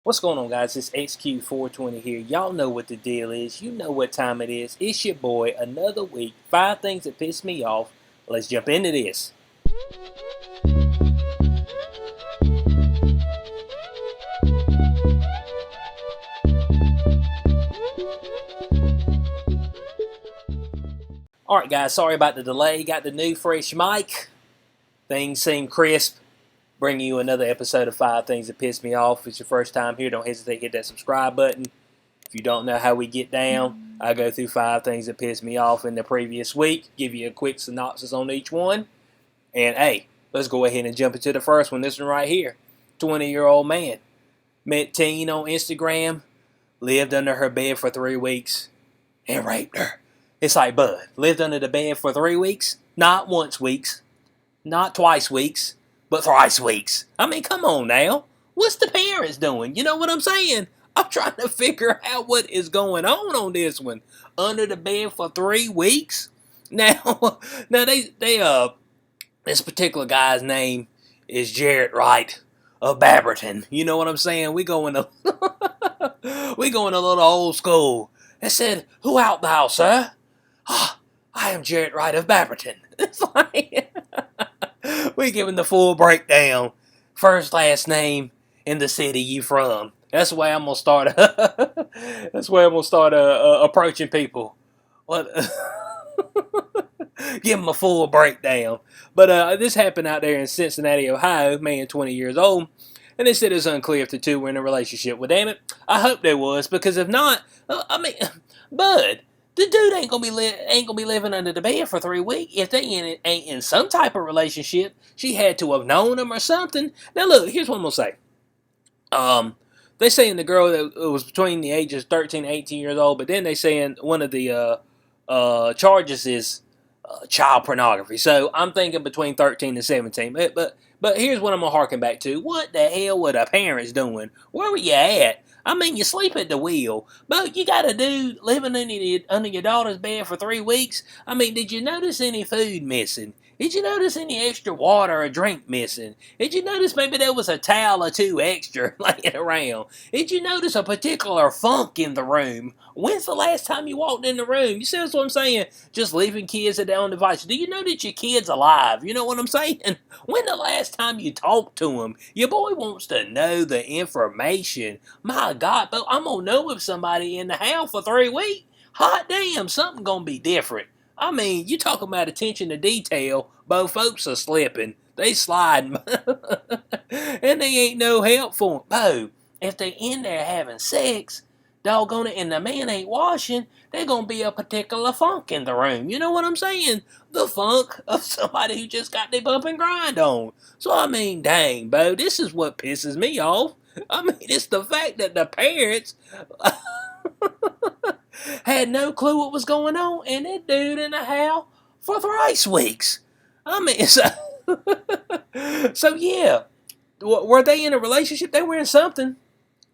What's going on, guys? It's XQ420 here. Y'all know what the deal is. You know what time it is. It's your boy. Another week. 5 things that piss me off. Let's jump into this. Alright, guys. Sorry about the delay. Got the new fresh mic. Things seem crisp. Bringing you another episode of 5 Things That Piss Me Off. If it's your first time here, don't hesitate to hit that subscribe button. If you don't know how we get down, I go through 5 things that pissed me off in the previous week, give you a quick synopsis on each one, and hey, let's go ahead and jump into the first one. This one right here. 20-year-old man. Met teen on Instagram, lived under her bed for 3 weeks, and raped her. It's like, bud, lived under the bed for 3 weeks? Not once weeks, not twice weeks, but thrice weeks. I mean, come on now. What's the parents doing? You know what I'm saying? I'm trying to figure out what is going on this one. Under the bed for 3 weeks? Now, now this particular guy's name is Jarrett Wright of Babberton. You know what I'm saying? We going a little old school. They said, "Who out thou, sir?" "Ah, I am Jarrett Wright of Babberton." It's like we giving the full breakdown. First, last name, in the city you from. That's the way I'm gonna start. That's the way I'm gonna start approaching people. What? Give them a full breakdown. But this happened out there in Cincinnati, Ohio. Man, 20 years old. And they said it's unclear if the two were in a relationship. Well, damn it, I hope they was, because if not, I mean, bud, the dude ain't gonna be living under the bed for 3 weeks. If they ain't in some type of relationship, she had to have known him or something. Now look, here's what I'm gonna say. They saying the girl that was between the ages 13 and 18 years old, but then they saying one of the charges is child pornography. So I'm thinking between 13 and 17. But here's what I'm gonna harken back to. What the hell were the parents doing? Where were you at? I mean, you sleep at the wheel, but you got a dude living under your daughter's bed for 3 weeks. I mean, did you notice any food missing? Did you notice any extra water or drink missing? Did you notice maybe there was a towel or two extra laying around? Did you notice a particular funk in the room? When's the last time you walked in the room? You see what I'm saying? Just leaving kids at their own devices. Do you know that your kid's alive? You know what I'm saying? When the last time you talked to him? Your boy wants to know the information. My God, but I'm gonna know if somebody in the house for 3 weeks. Hot damn, something gonna be different. I mean, you talking about attention to detail, both folks are slipping. They sliding. And they ain't no help for them. Bo, if they in there having sex, doggone it, and the man ain't washing, there's gonna be a particular funk in the room. You know what I'm saying? The funk of somebody who just got their bump and grind on. So I mean, dang, Bo, this is what pisses me off. I mean, it's the fact that the parents had no clue what was going on, and that dude in the house for thrice weeks. I mean, so yeah, were they in a relationship? They were in something,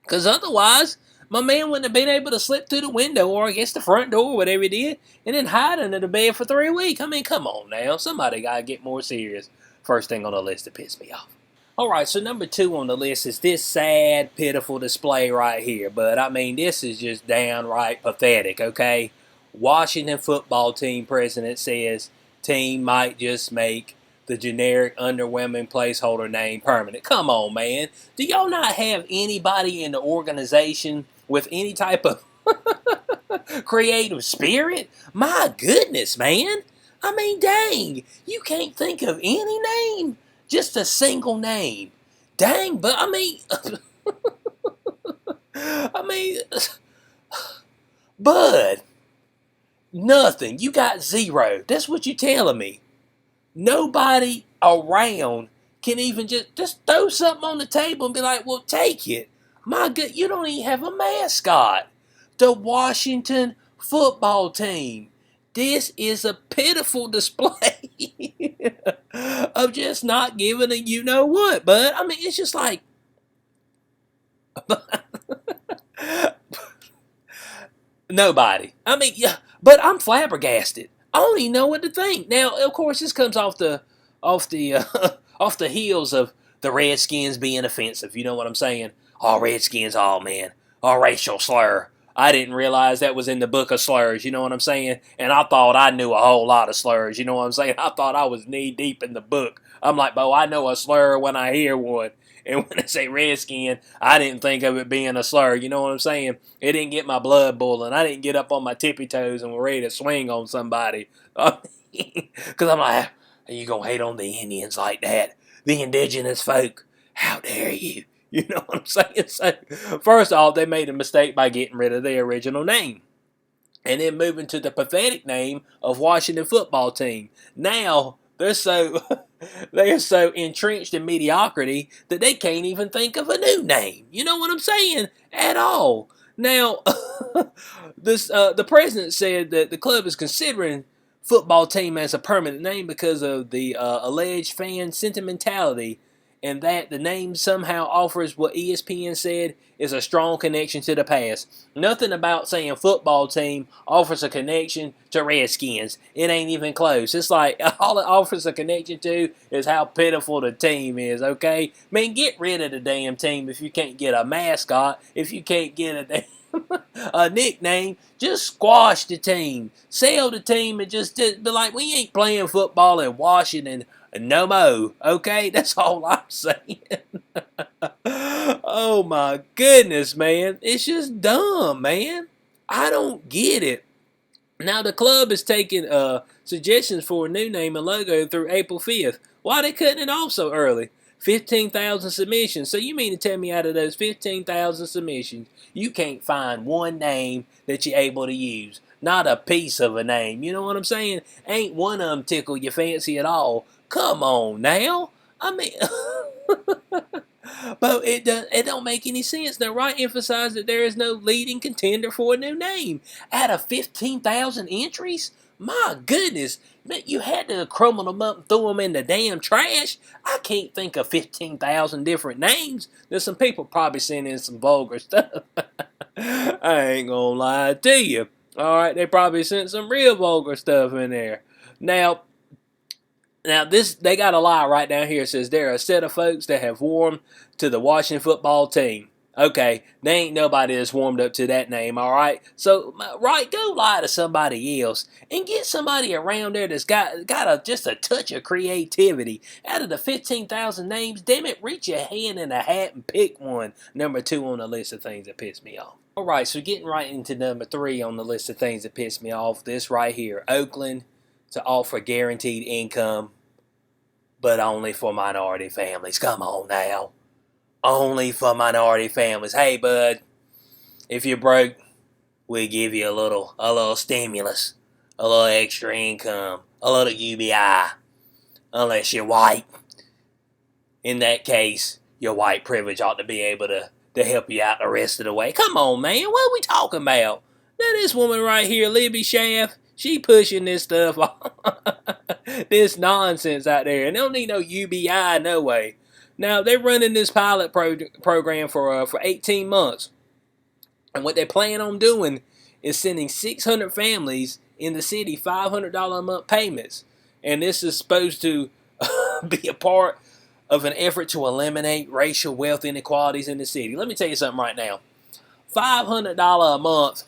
because otherwise, my man wouldn't have been able to slip through the window or against the front door, whatever he did, and then hide under the bed for 3 weeks. I mean, come on now, somebody gotta get more serious. First thing on the list to piss me off. Alright, so number 2 on the list is this sad, pitiful display right here. But I mean, this is just downright pathetic, okay? Washington football team president says team might just make the generic underwhelming placeholder name permanent. Come on, man. Do y'all not have anybody in the organization with any type of creative spirit? My goodness, man. I mean, dang. You can't think of any name? Just a single name. Dang, but I mean, I mean, Bud, nothing. You got zero. That's what you're telling me. Nobody around can even just throw something on the table and be like, well, take it. My God, you don't even have a mascot. The Washington football team. This is a pitiful display of just not giving a you know what. But I mean, it's just like nobody. I mean, yeah, but I'm flabbergasted. I don't even know what to think. Now, of course, this comes off the off the heels of the Redskins being offensive. You know what I'm saying? Oh, Redskins, oh man, oh, racial slur. I didn't realize that was in the book of slurs, you know what I'm saying? And I thought I knew a whole lot of slurs, you know what I'm saying? I thought I was knee deep in the book. I'm like, Bo, I know a slur when I hear one. And when I say redskin, I didn't think of it being a slur, you know what I'm saying? It didn't get my blood boiling. I didn't get up on my tippy toes and was ready to swing on somebody. Because I'm like, are you going to hate on the Indians like that? The indigenous folk? How dare you? You know what I'm saying? So, first off, they made a mistake by getting rid of their original name. And then moving to the pathetic name of Washington Football Team. Now, they're so entrenched in mediocrity that they can't even think of a new name. You know what I'm saying? At all. Now, the president said that the club is considering football team as a permanent name because of the alleged fan sentimentality, and that the name somehow offers what ESPN said is a strong connection to the past. Nothing about saying football team offers a connection to Redskins. It ain't even close. It's like all it offers a connection to is how pitiful the team is, okay? Man, get rid of the damn team if you can't get a mascot, if you can't get a damn a nickname. Just squash the team. Sell the team and just be like, we ain't playing football in Washington no mo, okay? That's all I'm saying. Oh my goodness, man. It's just dumb, man. I don't get it. Now the club is taking suggestions for a new name and logo through April 5th. Why are they cutting it off so early? 15,000 submissions. So you mean to tell me out of those 15,000 submissions, you can't find one name that you're able to use? Not a piece of a name. You know what I'm saying? Ain't one of them tickle your fancy at all. Come on now. I mean, but it don't make any sense. The right emphasized that there is no leading contender for a new name. Out of 15,000 entries? My goodness. Man, you had to crumble them up and throw them in the damn trash. I can't think of 15,000 different names. There's some people probably sending some vulgar stuff. I ain't gonna lie to you. Alright, they probably sent some real vulgar stuff in there. Now this, they got a lie right down here. It says there are a set of folks that have warmed to the Washington Football Team. Okay, they ain't nobody that's warmed up to that name, all right? So, right, go lie to somebody else and get somebody around there that's got just a touch of creativity. Out of the 15,000 names, damn it, reach your hand in a hat and pick one. Number 2 on the list of things that piss me off. All right, so getting right into number 3 on the list of things that piss me off, this right here, Oakland to offer guaranteed income, but only for minority families. Come on now. Only for minority families. Hey, bud, if you're broke, we'll give you a little stimulus, a little extra income, a little UBI, unless you're white. In that case, your white privilege ought to be able to help you out the rest of the way. Come on, man, what are we talking about? Now, this woman right here, Libby Schaff, she pushing this stuff off. This nonsense out there, and they don't need no UBI no way. Now they're running this pilot program for 18 months, and what they plan on doing is sending 600 families in the city $500 a month payments, and this is supposed to be a part of an effort to eliminate racial wealth inequalities in the city. Let me tell you something right now. $500 a month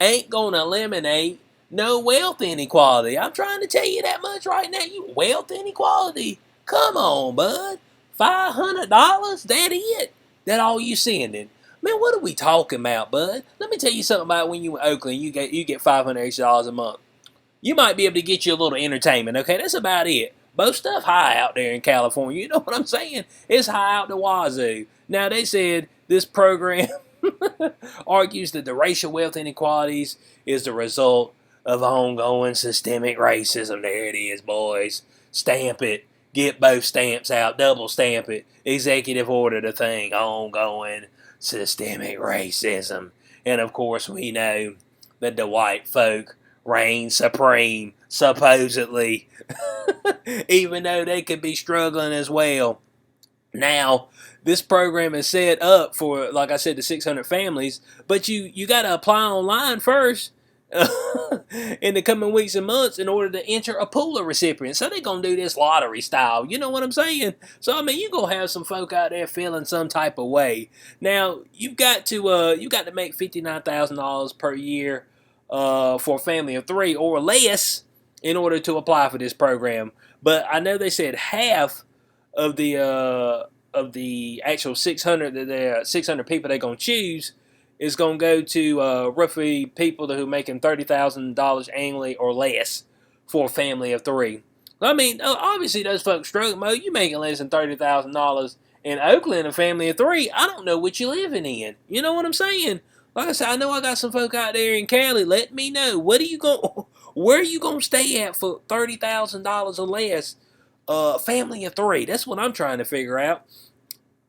ain't gonna eliminate no wealth inequality. I'm trying to tell you that much right now. You wealth inequality? Come on, bud. $500? That it? That all you sending? Man, what are we talking about, bud? Let me tell you something about when you in Oakland, you get $500 extra a month. You might be able to get you a little entertainment, okay? That's about it. Both stuff high out there in California. You know what I'm saying? It's high out the wazoo. Now, they said this program argues that the racial wealth inequalities is the result of ongoing systemic racism. There it is, boys. Stamp it. Get both stamps out. Double stamp it. Executive order the thing. Ongoing systemic racism. And of course we know that the white folk reign supreme, supposedly. Even though they could be struggling as well. Now, this program is set up for, like I said, the 600 families, but you got to apply online first. in the coming weeks and months in order to enter a pool of recipients. So they're going to do this lottery style. You know what I'm saying? So, I mean, you're going to have some folk out there feeling some type of way. Now, you got to make $59,000 per year for a family of 3 or less in order to apply for this program. But I know they said half of the actual 600 people they're going to choose is going to go to roughly people who are making $30,000 annually or less for a family of 3. I mean, obviously those folks struggle. Mo, you making less than $30,000 in Oakland, a family of 3. I don't know what you're living in. You know what I'm saying? Like I said, I know I got some folk out there in Cali. Let me know. What are you going? Where are you going to stay at for $30,000 or less? Family of 3. That's what I'm trying to figure out.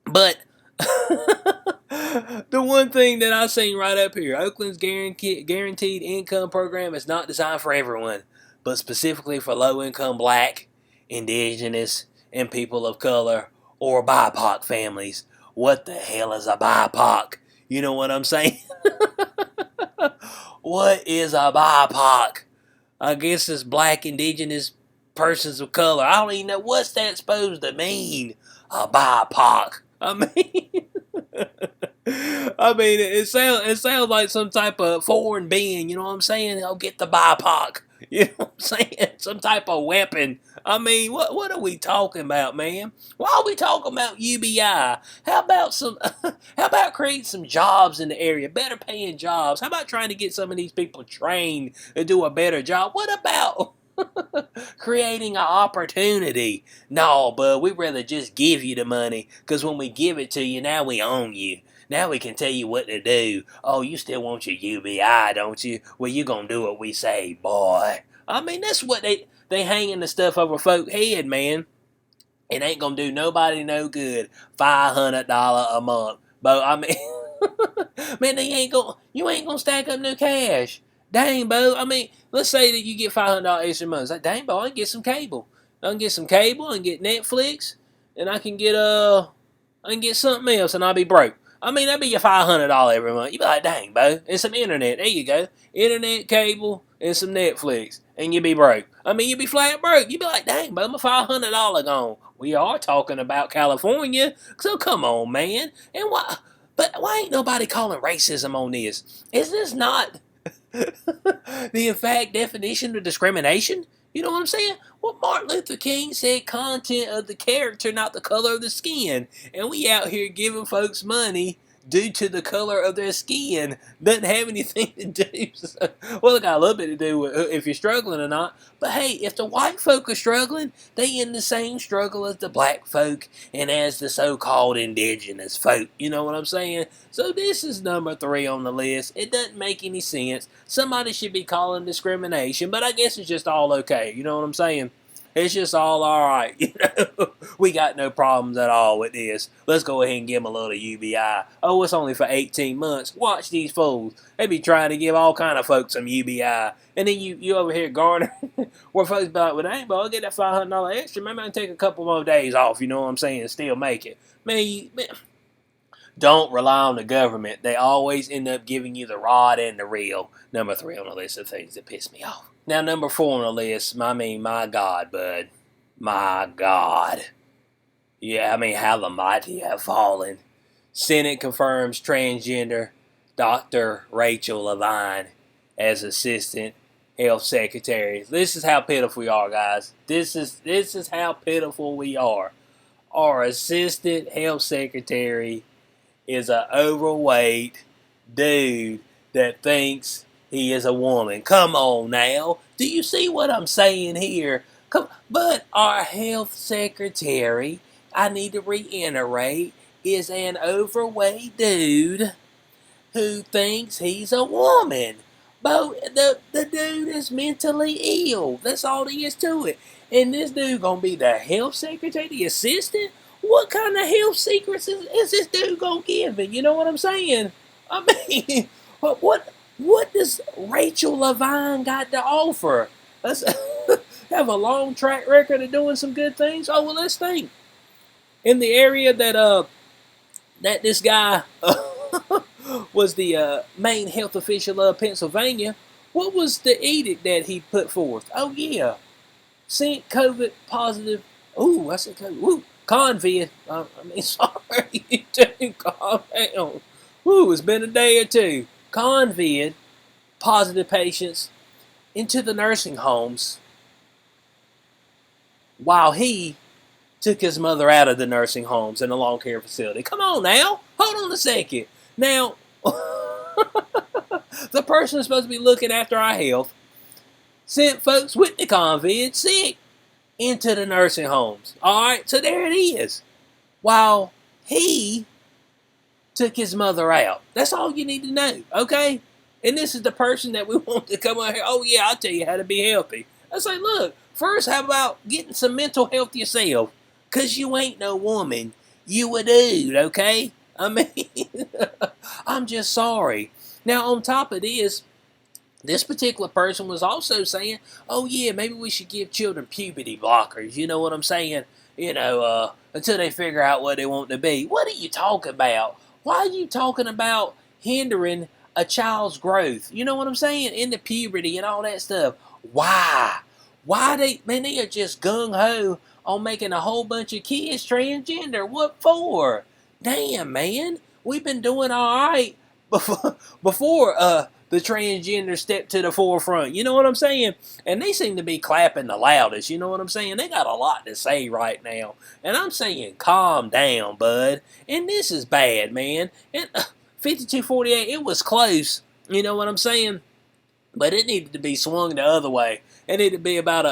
But the one thing that I seen right up here, Oakland's guaranteed income program is not designed for everyone, but specifically for low-income black, indigenous, and people of color, or BIPOC families. What the hell is a BIPOC? You know what I'm saying? What is a BIPOC? I guess it's black, indigenous, persons of color. I don't even know what's that supposed to mean. A BIPOC. I mean, it sounds like some type of foreign being. You know what I'm saying? I'll get the BIPOC. You know what I'm saying? Some type of weapon. I mean, what are we talking about, man? Why are we talking about UBI? How about how about creating some jobs in the area, better paying jobs? How about trying to get some of these people trained to do a better job? What about creating an opportunity? No, but we'd rather just give you the money, because when we give it to you, now we own you. Now we can tell you what to do. Oh, you still want your UBI, don't you? Well, you gonna do what we say, boy. I mean, that's what they hanging the stuff over folk head, man. It ain't gonna do nobody no good. $500 a month. But I mean, man, you ain't gonna stack up no cash. Dang, Bo. I mean, let's say that you get $500 extra month. It's like, dang, Bo, I can get some cable. I can get some cable and get Netflix, and I can get something else, and I'll be broke. I mean, that'd be your $500 every month. You'd be like, dang, Bo, and some internet. There you go. Internet, cable, and some Netflix, and you'd be broke. I mean, you'd be flat broke. You'd be like, dang, Bo, my $500 gone. We are talking about California, so come on, man. And why ain't nobody calling racism on this? Is this not the in fact definition of discrimination? You know what I'm saying? Well, Martin Luther King said content of the character, not the color of the skin. And we out here giving folks money due to the color of their skin. Doesn't have anything to do. Well, it got a little bit to do with if you're struggling or not. But hey, if the white folk are struggling, they in the same struggle as the black folk and as the so-called indigenous folk. You know what I'm saying? So this is number 3 on the list. It doesn't make any sense. Somebody should be calling discrimination, but I guess it's just all okay. You know what I'm saying? It's just all alright. You know? We got no problems at all with this. Let's go ahead and give them a little UBI. Oh, it's only for 18 months. Watch these fools. They be trying to give all kind of folks some UBI. And then you over here garner where folks be like, well, dang, but I'll get that $500 extra. Maybe I can take a couple more days off, you know what I'm saying, and still make it. Man, don't rely on the government. They always end up giving you the rod and the reel. Number 3 on the list of things that piss me off. Now, number 4 on the list, my God, bud. My God. Yeah, I mean, how the mighty have fallen. Senate confirms transgender Dr. Rachel Levine as Assistant Health Secretary. This is how pitiful we are, guys. This is how pitiful we are. Our Assistant Health Secretary is an overweight dude that thinks he is a woman. Come on now. Do you see what I'm saying here? But our health secretary, I need to reiterate, is an overweight dude who thinks he's a woman. But the dude is mentally ill. That's all there is to it. And this dude gonna be the health secretary, the assistant? What kind of health secrets is this dude gonna give me? You know what I'm saying? I mean, what does Rachel Levine got to offer? Let's have a long track record of doing some good things. Oh well, let's think. In the area that this guy was the main health official of Pennsylvania, What was the edict that he put forth? Oh yeah, sent COVID positive. Ooh, I said COVID. Ooh, convid. Sorry, dude, calm down. Ooh, it's been a day or two. Convid positive patients into the nursing homes while he took his mother out of the nursing homes and the long care facility. Come on now. Hold on a second. Now, the person is supposed to be looking after our health sent folks with the COVID sick into the nursing homes. All right, so there it is. While he took his mother out. That's all you need to know, okay? And this is the person that we want to come out here. Oh, yeah, I'll tell you how to be healthy. I say, look, first, how about getting some mental health yourself? Because you ain't no woman. You a dude, okay? I mean, I'm just sorry. Now, on top of this particular person was also saying, oh, yeah, maybe we should give children puberty blockers. You know what I'm saying? Until they figure out what they want to be. What are you talking about? Why are you talking about hindering a child's growth? You know what I'm saying? Into puberty and all that stuff. Why? They are just gung-ho on making a whole bunch of kids transgender. What for? Damn, man. We've been doing all right before the transgender stepped to the forefront. You know what I'm saying? And they seem to be clapping the loudest. You know what I'm saying? They got a lot to say right now. And I'm saying, calm down, bud. And this is bad, man. And 52-48, it was close. You know what I'm saying? But it needed to be swung the other way. It needed to be about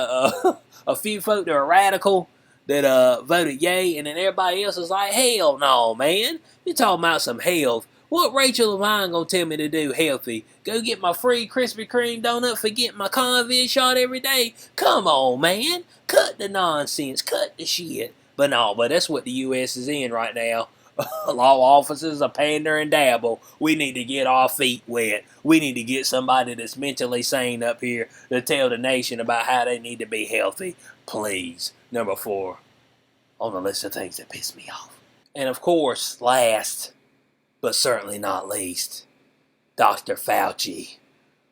a few folk that are radical that voted yay, and then everybody else is like, hell no, man. You're talking about some health. What Rachel Levine gonna tell me to do healthy? Go get my free Krispy Kreme donut for getting my COVID shot every day? Come on, man. Cut the nonsense. Cut the shit. But that's what the U.S. is in right now. Law offices are pander and dabble. We need to get our feet wet. We need to get somebody that's mentally sane up here to tell the nation about how they need to be healthy. Please. Number 4 on the list of things that piss me off. And of course, last but certainly not least, Dr. Fauci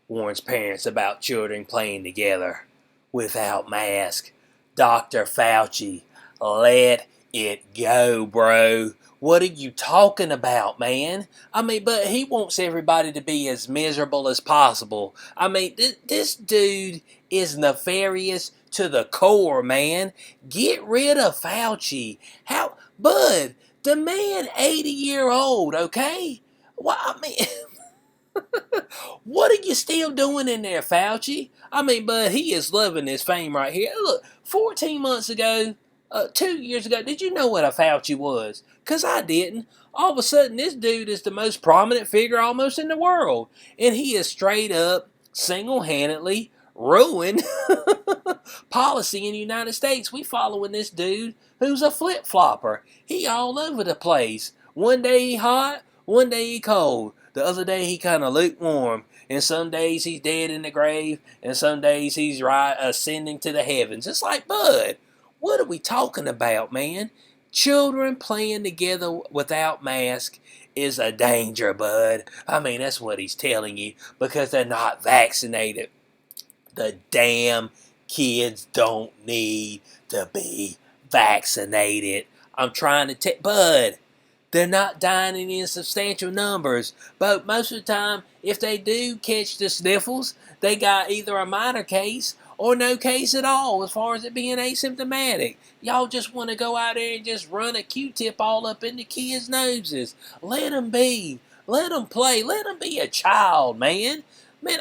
warns parents about children playing together without masks. Dr. Fauci, let it go, bro. What are you talking about, man? But he wants everybody to be as miserable as possible. This dude is nefarious to the core, man. Get rid of Fauci. Bud, the man 80-year-old, okay? What are you still doing in there, Fauci? Bud, he is loving his fame right here. Look, 14 months ago, 2 years ago, did you know what a Fauci was? Because I didn't. All of a sudden, this dude is the most prominent figure almost in the world. And he is straight up, single-handedly ruined policy in the United States. We following this dude who's a flip-flopper. He all over the place. One day he hot, one day he cold. The other day he kind of lukewarm. And some days he's dead in the grave. And some days he's ascending to the heavens. It's like, bud, what are we talking about, man? Children playing together without masks is a danger, bud. That's what he's telling you. Because they're not vaccinated. The damn kids don't need to be vaccinated. I'm trying to tell, bud, they're not dying in insubstantial numbers. But most of the time, if they do catch the sniffles, they got either a minor case or no case at all as far as it being asymptomatic. Y'all just want to go out there and just run a Q-tip all up in the kids' noses. Let them be. Let them play. Let them be a child, man. Man,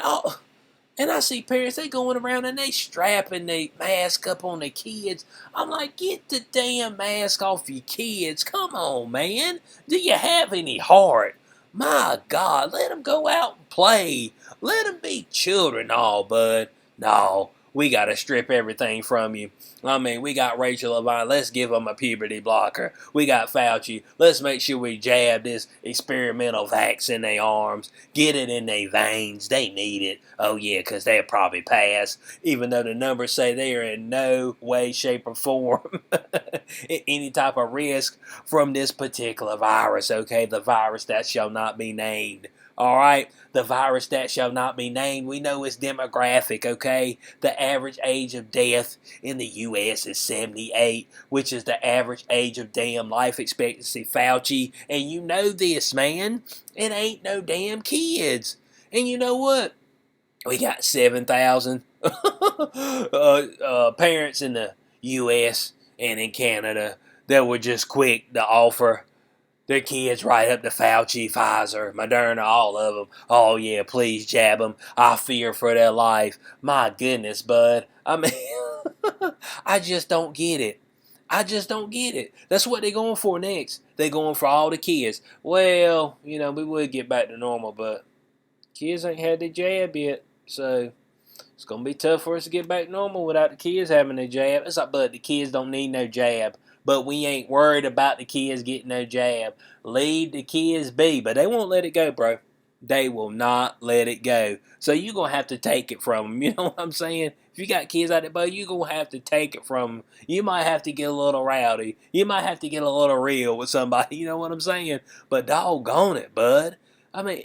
and I see parents, they going around and they strapping the mask up on the kids. I'm like, get the damn mask off your kids. Come on, man. Do you have any heart? My God, let them go out and play. Let them be children, bud. No, we got to strip everything from you. I mean, we got Rachel Levine, let's give them a puberty blocker. We got Fauci, let's make sure we jab this experimental vax in their arms, get it in their veins, they need it. Oh yeah, because they'll probably pass, even though the numbers say they are in no way, shape, or form any type of risk from this particular virus, okay? The virus that shall not be named. Alright, the virus that shall not be named, we know its demographic, okay? The average age of death in the U.S. is 78, which is the average age of damn life expectancy, Fauci. And you know this, man. It ain't no damn kids. And you know what? We got 7,000 parents in the U.S. and in Canada that were just quick to offer their kids right up to Fauci, Pfizer, Moderna, all of them. Oh, yeah, please jab them. I fear for their life. My goodness, bud. I mean, I just don't get it. I just don't get it. That's what they're going for next. They're going for all the kids. Well, you know, we would get back to normal, but kids ain't had their jab yet. So it's going to be tough for us to get back to normal without the kids having their jab. It's like, but the kids don't need no jab. But we ain't worried about the kids getting no jab. Leave the kids be. But they won't let it go, bro. They will not let it go. So you're going to have to take it from them. You know what I'm saying? If you got kids out there, bud, you're going to have to take it from them. You might have to get a little rowdy. You might have to get a little real with somebody. You know what I'm saying? But doggone it, bud. I mean,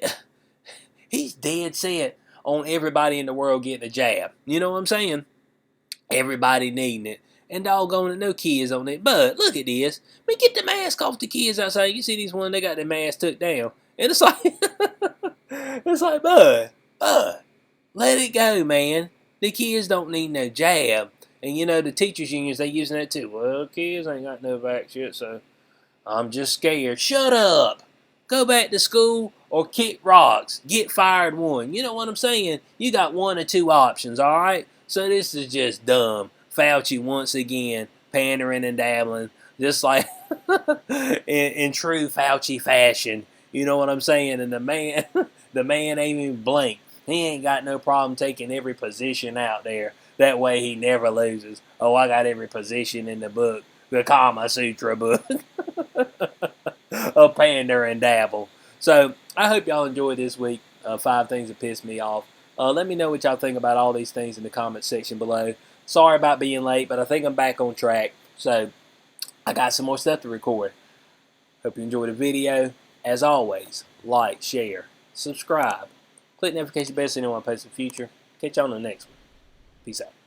he's dead set on everybody in the world getting a jab. You know what I'm saying? Everybody needing it. And doggone it, no kids on it. But look at this. I mean, get the mask off the kids outside. You see these ones, they got their mask took down. And it's like, it's like, bud, let it go, man. The kids don't need no jab. And you know, the teachers unions, they using that too. Well, kids ain't got no vax yet, so I'm just scared. Shut up. Go back to school or kick rocks. Get fired one. You know what I'm saying? You got one or two options, all right? So this is just dumb. Fauci once again pandering and dabbling, just like in true Fauci fashion. You know what I'm saying? And the man, the man ain't even blinked. He ain't got no problem taking every position out there. That way he never loses. Oh, I got every position in the book, the Kama Sutra book. A pander and dabble. So I hope y'all enjoyed this week. 5 things that pissed me off. Let me know what y'all think about all these things in the comment section below. Sorry about being late, but I think I'm back on track. So I got some more stuff to record. Hope you enjoyed the video. As always, like, share, subscribe. Click the notification bell so you know when I post in the future. Catch y'all on the next one. Peace out.